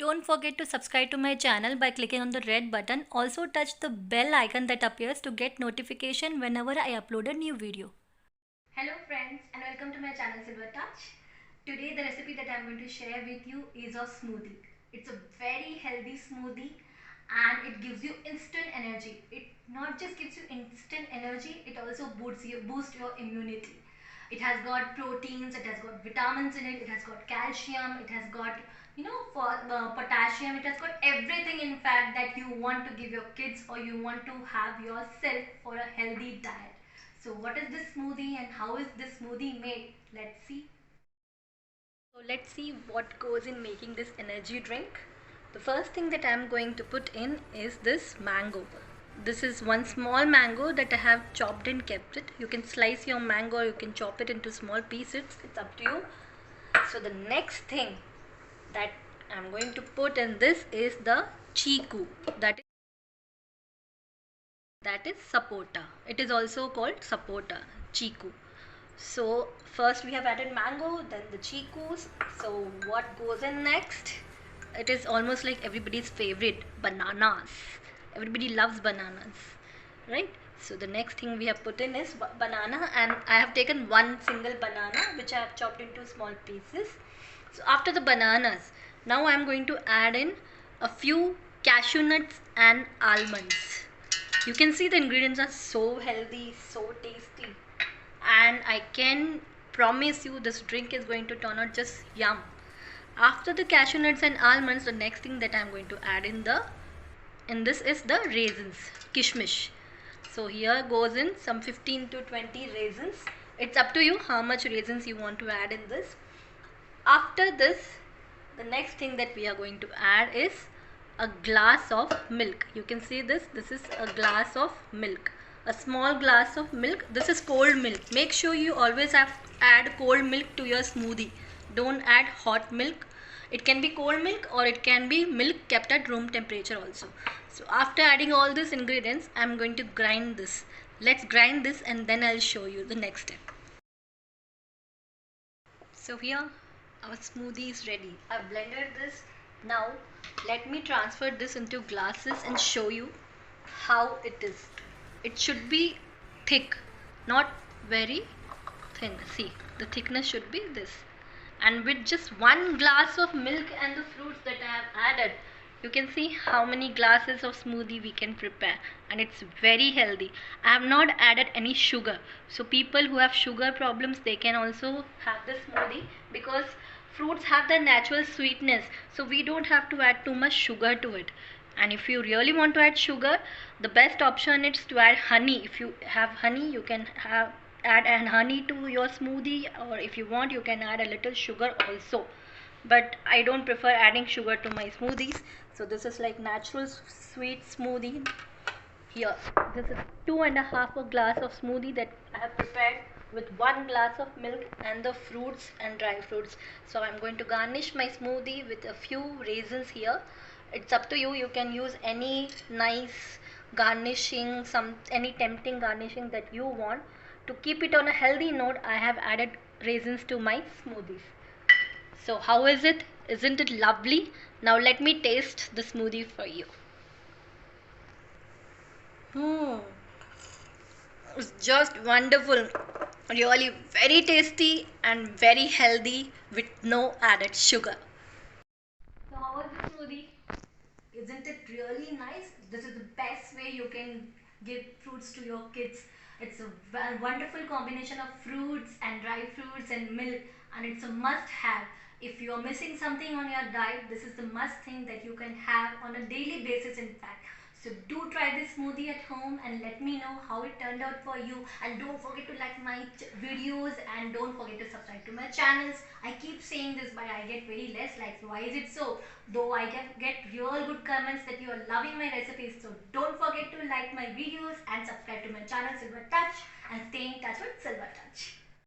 Don't forget to subscribe to my channel by clicking on the red button. Also touch the bell icon that appears to get notification whenever I upload a new video. Hello friends and welcome to my channel Silver Touch. Today the recipe that I am going to share with you is a smoothie. It's a very healthy smoothie and it gives you instant energy. It not just gives you instant energy, it also boosts your immunity. It has got proteins, it has got vitamins in it, it has got calcium, it has got for potassium, it has got everything in fact that you want to give your kids or you want to have yourself for a healthy diet. So what is this smoothie and how is this smoothie made? Let's see. So let's see what goes in making this energy drink. The first thing that I'm going to put in is this mango. This is one small mango that I have chopped and kept it. You can slice your mango or you can chop it into small pieces. It's up to you. So the next thing that I'm going to put in this is the chiku. That is sapota. It is also called sapota, chiku. So first we have added mango, then the chikus. So what goes in next? It is almost like everybody's favorite, bananas. Everybody loves bananas, right? So the next thing we have put in is banana, and I have taken one single banana which I have chopped into small pieces. So after the bananas, now I am going to add in a few cashew nuts and almonds. You can see the ingredients are so healthy, so tasty, and I can promise you this drink is going to turn out just yum. After the cashew nuts and almonds, the next thing that I'm going to add in this is the raisins, kishmish. So here goes in some 15 to 20 raisins. It's up to you how much raisins you want to add in this. After this, the next thing that we are going to add is a glass of milk. You can see this is a glass of milk, a small glass of milk. This is cold milk. Make sure you always add cold milk to your smoothie. Don't add hot milk. It can be cold milk or it can be milk kept at room temperature also. So after adding all these ingredients, I'm going to grind this. Let's grind this and then I'll show you the next step. So here our smoothie is ready. I've blended this. Now let me transfer this into glasses and show you how it is. It should be thick, not very thin. See, the thickness should be this. And with just one glass of milk and the fruits that I have added, you can see how many glasses of smoothie we can prepare, and it's very healthy. I have not added any sugar, so people who have sugar problems, they can also have this smoothie because fruits have the natural sweetness, so we don't have to add too much sugar to it. And if you really want to add sugar, the best option is to add honey. If you have honey, you can add an honey to your smoothie, or if you want you can add a little sugar also, but I don't prefer adding sugar to my smoothies. So this is like natural sweet smoothie. Here this is 2.5 glass of smoothie that I have prepared with 1 glass of milk and the fruits and dry fruits. So I'm going to garnish my smoothie with a few raisins here. It's up to you. You can use any nice garnishing, any tempting garnishing that you want. To keep it on a healthy note, I have added raisins to my smoothies. So how is it? Isn't it lovely? Now let me taste the smoothie for you. It's just wonderful. Really very tasty and very healthy with no added sugar. So how was the smoothie? Isn't it really nice? This is the best way you can give fruits to your kids. It's a wonderful combination of fruits and dry fruits and milk, and it's a must have. If you are missing something on your diet, this is the must thing that you can have on a daily basis in fact. So do try this smoothie at home and let me know how it turned out for you. And don't forget to like my videos and don't forget to subscribe to my channels. I keep saying this but I get very less likes. Why is it so? Though I get real good comments that you are loving my recipes. So don't forget to like my videos and subscribe to my channel Silver Touch and stay in touch with Silver Touch.